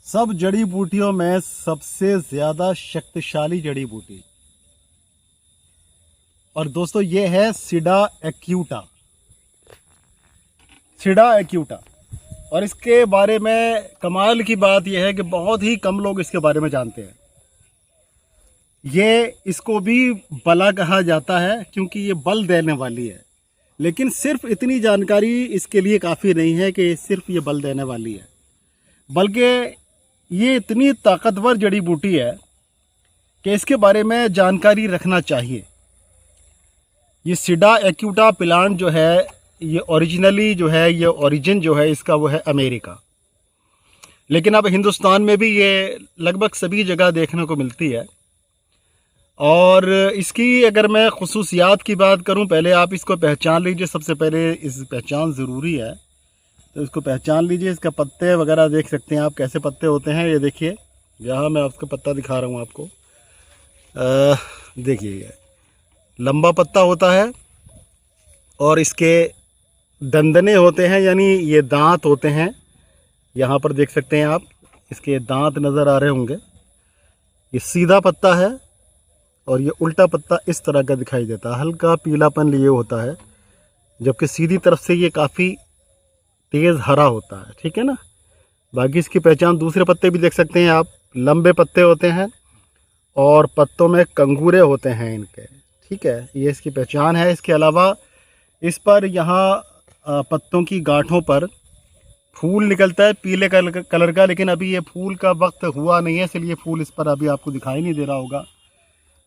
सब जड़ी बूटियों में सबसे ज्यादा शक्तिशाली जड़ी बूटी, और दोस्तों ये है सीडा एक्यूटा। सीडा एक्यूटा, और इसके बारे में कमाल की बात यह है कि बहुत ही कम लोग इसके बारे में जानते हैं। ये इसको भी बला कहा जाता है क्योंकि ये बल देने वाली है, लेकिन सिर्फ इतनी जानकारी इसके लिए काफ़ी नहीं है कि सिर्फ ये बल देने वाली है, बल्कि ये इतनी ताकतवर जड़ी बूटी है कि इसके बारे में जानकारी रखना चाहिए। ये सीडा एक्यूटा प्लांट जो है, ये ओरिजिनली जो है, ये ओरिजिन जो है इसका वो है अमेरिका, लेकिन अब हिंदुस्तान में भी ये लगभग सभी जगह देखने को मिलती है। और इसकी अगर मैं खुसूसियात की बात करूं, पहले आप इसको पहचान लीजिए। सबसे पहले इस पहचान ज़रूरी है, तो इसको पहचान लीजिए। इसका पत्ते वगैरह देख सकते हैं आप, कैसे पत्ते होते हैं। ये देखिए, यहाँ मैं आपका पत्ता दिखा रहा हूँ आपको। देखिए, ये लंबा पत्ता होता है और इसके दंदने होते हैं, यानी ये दांत होते हैं। यहाँ पर देख सकते हैं आप, इसके दांत नज़र आ रहे होंगे। ये सीधा पत्ता है और ये उल्टा पत्ता इस तरह का दिखाई देता है, हल्का पीलापन लिए होता है, जबकि सीधी तरफ से ये काफ़ी तेज़ हरा होता है। ठीक है ना। बाकी इसकी पहचान, दूसरे पत्ते भी देख सकते हैं आप, लंबे पत्ते होते हैं और पत्तों में कंगूरे होते हैं इनके। ठीक है, ये इसकी पहचान है। इसके अलावा इस पर यहाँ पत्तों की गांठों पर फूल निकलता है पीले कलर का, लेकिन अभी ये फूल का वक्त हुआ नहीं है, इसलिए फूल इस पर अभी आपको दिखाई नहीं दे रहा होगा।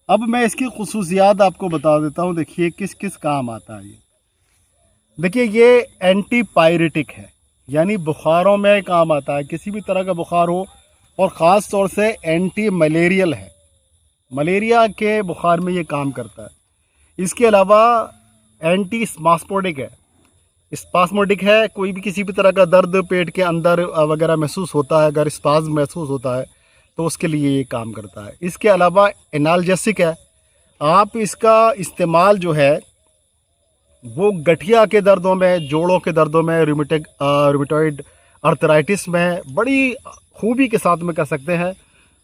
अब मैं इसकी खुसूसियात आपको बता देता हूँ। देखिए किस किस काम आता है ये। देखिए, ये एंटीपायरेटिक है, यानी बुखारों में काम आता है। किसी भी तरह का बुखार हो, और ख़ास तौर से एंटी मलेरियल है, मलेरिया के बुखार में ये काम करता है। इसके अलावा एंटी स्पास्मोडिक है। स्पास्मोडिक है, कोई भी किसी भी तरह का दर्द पेट के अंदर वगैरह महसूस होता है, अगर स्पाज्म महसूस होता है तो उसके लिए ये काम करता है। इसके अलावा एनाल्जेसिक है। आप इसका इस्तेमाल जो है वो गठिया के दर्दों में, जोड़ों के दर्दों में, रूमेटॉइड अर्थराइटिस में बड़ी खूबी के साथ में कर सकते हैं,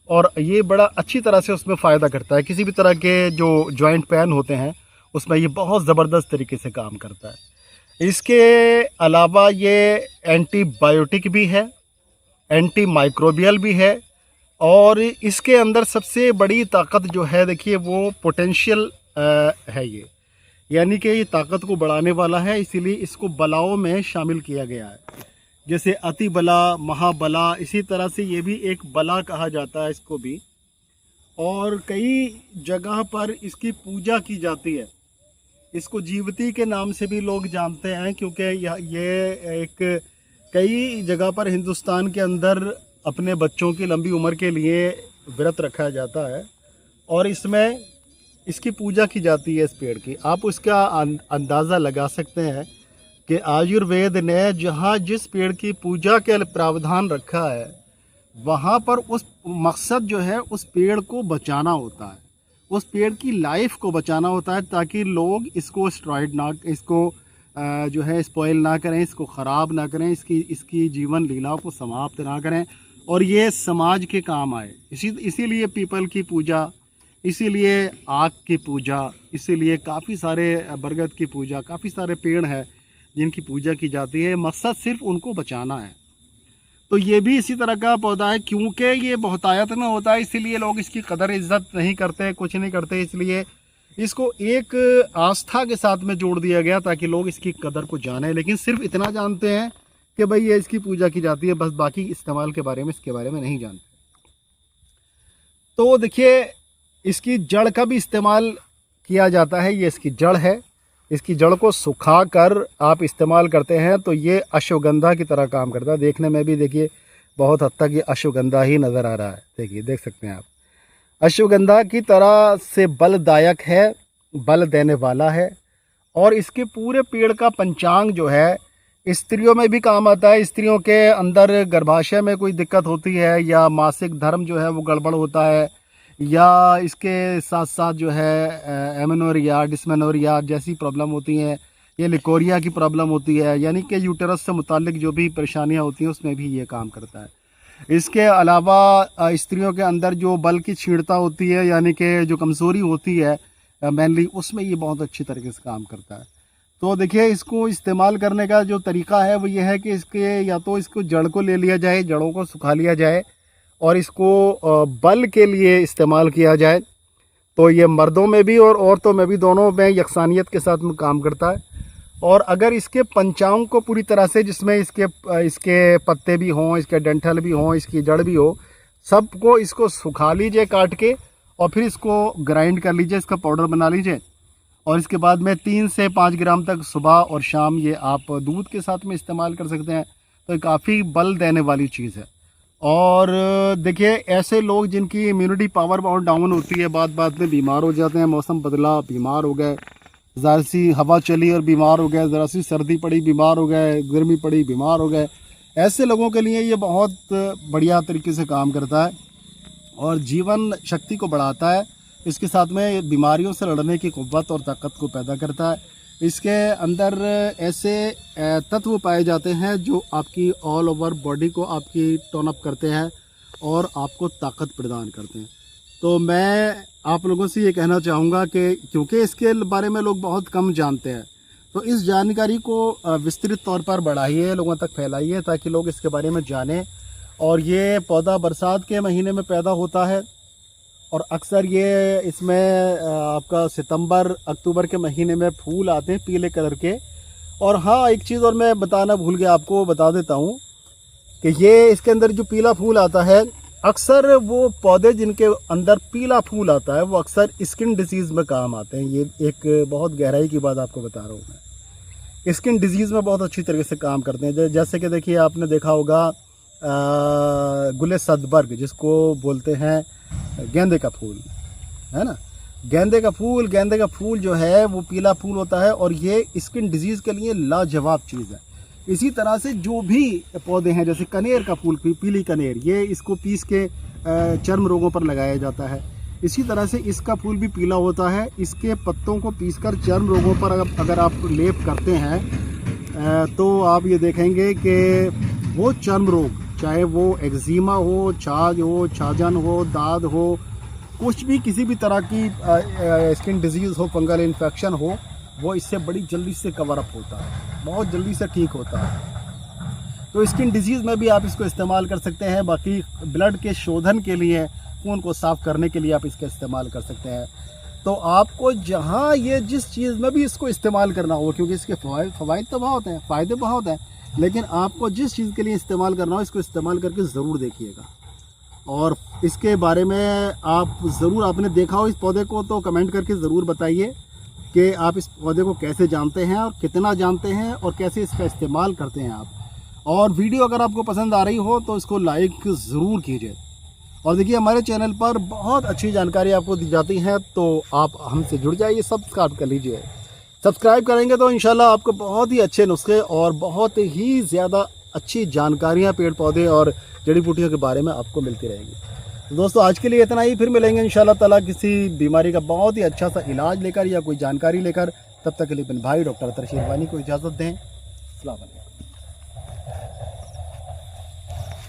और ये बड़ा अच्छी तरह से उसमें फ़ायदा करता है। किसी भी तरह के जो जॉइंट पेन होते हैं उसमें ये बहुत ज़बरदस्त तरीके से काम करता है। इसके अलावा ये एंटीबायोटिक भी है, एंटी माइक्रोबियल भी है, और इसके अंदर सबसे बड़ी ताकत जो है, देखिए, वो पोटेंशियल है ये, यानी कि ये ताकत को बढ़ाने वाला है, इसीलिए इसको बलाओं में शामिल किया गया है। जैसे अति बला, महाबला, इसी तरह से ये भी एक बला कहा जाता है इसको भी, और कई जगह पर इसकी पूजा की जाती है। इसको जीवती के नाम से भी लोग जानते हैं, क्योंकि ये एक कई जगह पर हिंदुस्तान के अंदर अपने बच्चों की लंबी उम्र के लिए व्रत रखा जाता है, और इसमें इसकी पूजा की जाती है इस पेड़ की। आप उसका अंदाज़ा लगा सकते हैं कि आयुर्वेद ने जहाँ जिस पेड़ की पूजा के प्रावधान रखा है, वहाँ पर उस मकसद जो है उस पेड़ को बचाना होता है, उस पेड़ की लाइफ को बचाना होता है, ताकि लोग इसको इसको जो है स्पॉइल ना करें, इसको ख़राब ना करें, इसकी जीवन लीला को समाप्त ना करें, और ये समाज के काम आए। इसीलिए पीपल की पूजा, इसीलिए आक की पूजा, इसीलिए काफ़ी सारे बरगद की पूजा, काफ़ी सारे पेड़ हैं जिनकी पूजा की जाती है। मकसद सिर्फ उनको बचाना है। तो ये भी इसी तरह का पौधा है, क्योंकि ये बहुतायत में होता है, इसीलिए लोग इसकी कदर इज्जत नहीं करते, कुछ नहीं करते, इसलिए इसको एक आस्था के साथ में जोड़ दिया गया ताकि लोग इसकी कदर को जानें। लेकिन सिर्फ इतना जानते हैं कि भाई ये इसकी पूजा की जाती है, बस बाकी इस्तेमाल के बारे में, इसके बारे में नहीं जानते। तो देखिए, इसकी जड़ का भी इस्तेमाल किया जाता है। ये इसकी जड़ है, इसकी जड़ को सुखा कर आप इस्तेमाल करते हैं तो ये अश्वगंधा की तरह काम करता है। देखने में भी देखिए बहुत हद तक ये अश्वगंधा ही नज़र आ रहा है। देखिए, देख सकते हैं आप, अश्वगंधा की तरह से बलदायक है, बल देने वाला है। और इसके पूरे पेड़ का पंचांग जो है स्त्रियों में भी काम आता है। स्त्रियों के अंदर गर्भाशय में कोई दिक्कत होती है, या मासिक धर्म जो है वो गड़बड़ होता है, या इसके साथ साथ जो है एमेनोरिया, डिस्मेनोरिया जैसी प्रॉब्लम होती हैं, ये लिकोरिया की प्रॉब्लम होती है, यानी कि यूटेरस से मुतालिक जो भी परेशानियां होती हैं उसमें भी ये काम करता है। इसके अलावा स्त्रियों के अंदर जो बल की क्षीणता होती है, यानी कि जो कमज़ोरी होती है मेनली, उसमें ये बहुत अच्छी तरीके से काम करता है। तो देखिए, इसको इस्तेमाल करने का जो तरीका है वो ये है कि इसके या तो इसको जड़ को ले लिया जाए, जड़ों को सुखा लिया जाए और इसको बल के लिए इस्तेमाल किया जाए। तो ये मर्दों में भी और औरतों में भी, दोनों में यकसानियत के साथ में काम करता है। और अगर इसके पंचांग को पूरी तरह से, जिसमें इसके पत्ते भी हों, इसके डंठल भी हों, इसकी जड़ भी हो, सबको इसको सुखा लीजिए काट के, और फिर इसको ग्राइंड कर लीजिए, इसका पाउडर बना लीजिए। और इसके बाद में 3 से 5 ग्राम तक सुबह और शाम ये आप दूध के साथ में इस्तेमाल कर सकते हैं। तो ये काफ़ी बल देने वाली चीज़ है। और देखिए, ऐसे लोग जिनकी इम्यूनिटी पावर बहुत डाउन होती है, बात में बीमार हो जाते हैं, मौसम बदला बीमार हो गए, ज़रा सी हवा चली और बीमार हो गए, ज़रा सी सर्दी पड़ी बीमार हो गए, गर्मी पड़ी बीमार हो गए, ऐसे लोगों के लिए ये बहुत बढ़िया तरीके से काम करता है और जीवन शक्ति को बढ़ाता है। इसके साथ में बीमारियों से लड़ने की क़ुव्वत और ताकत को पैदा करता है। इसके अंदर ऐसे तत्व पाए जाते हैं जो आपकी ऑल ओवर बॉडी को आपकी टोन अप करते हैं और आपको ताकत प्रदान करते हैं। तो मैं आप लोगों से ये कहना चाहूँगा कि क्योंकि इसके बारे में लोग बहुत कम जानते हैं, तो इस जानकारी को विस्तृत तौर पर बढ़ाइए, लोगों तक फैलाइए, ताकि लोग इसके बारे में जानें। और ये पौधा बरसात के महीने में पैदा होता है और अक्सर ये इसमें आपका सितंबर अक्टूबर के महीने में फूल आते हैं पीले कलर के। और हाँ, एक चीज़ और मैं बताना भूल गया, आपको बता देता हूँ कि ये इसके अंदर जो पीला फूल आता है, अक्सर वो पौधे जिनके अंदर पीला फूल आता है वो अक्सर स्किन डिजीज़ में काम आते हैं। ये एक बहुत गहराई की बात आपको बता रहा हूँ मैं। स्किन डिजीज़ में बहुत अच्छी तरीके से काम करते हैं। जैसे कि देखिए, आपने देखा होगा गुले सदबर्ग, जिसको बोलते हैं गेंदे का फूल, है ना। गेंदे का फूल जो है वो पीला फूल होता है और ये स्किन डिजीज़ के लिए लाजवाब चीज़ है। इसी तरह से जो भी पौधे हैं, जैसे कनेर का फूल, पीली कनेर, ये इसको पीस के चर्म रोगों पर लगाया जाता है। इसी तरह से इसका फूल भी पीला होता है। इसके पत्तों को पीसकर चर्म रोगों पर अगर आप लेप करते हैं तो आप ये देखेंगे कि वो चर्म रोग, चाहे वो एक्जिमा हो, छाछ हो, छाजन हो, दाद हो, कुछ भी किसी भी तरह की स्किन डिजीज़ हो, फंगल इन्फेक्शन हो, वो इससे बड़ी जल्दी से कवर अप होता है, बहुत जल्दी से ठीक होता है। तो स्किन डिजीज़ में भी आप इसको इस्तेमाल कर सकते हैं। बाकी ब्लड के शोधन के लिए, खून को साफ़ करने के लिए आप इसका इस्तेमाल कर सकते हैं। तो आपको जहाँ ये जिस चीज़ में भी इसको इस्तेमाल करना हो, क्योंकि इसके फ़वाइद तो बहुत हैं, फ़ायदे बहुत हैं, लेकिन आपको जिस चीज़ के लिए इस्तेमाल करना हो, इसको इस्तेमाल करके ज़रूर देखिएगा। और इसके बारे में आप ज़रूर, आपने देखा हो इस पौधे को, तो कमेंट करके ज़रूर बताइए कि आप इस पौधे को कैसे जानते हैं और कितना जानते हैं और कैसे इसका इस्तेमाल करते हैं आप। और वीडियो अगर आपको पसंद आ रही हो तो इसको लाइक ज़रूर कीजिए। और देखिए, हमारे चैनल पर बहुत अच्छी जानकारी आपको दी जाती है, तो आप हमसे जुड़ जाइए, सब्सक्राइब कर लीजिए। सब्सक्राइब करेंगे तो इंशाल्लाह आपको बहुत ही अच्छे नुस्खे और बहुत ही ज़्यादा अच्छी जानकारियाँ पेड़ पौधे और जड़ी बूटियों के बारे में आपको मिलती रहेगी। तो दोस्तों, आज के लिए इतना ही। फिर मिलेंगे इंशाल्लाह ताला किसी बीमारी का बहुत ही अच्छा सा इलाज लेकर या कोई जानकारी लेकर। तब तक के लिए अपने भाई डॉक्टर अतर शेरवानी को इजाज़त दें। अस्सलाम वालेकुम।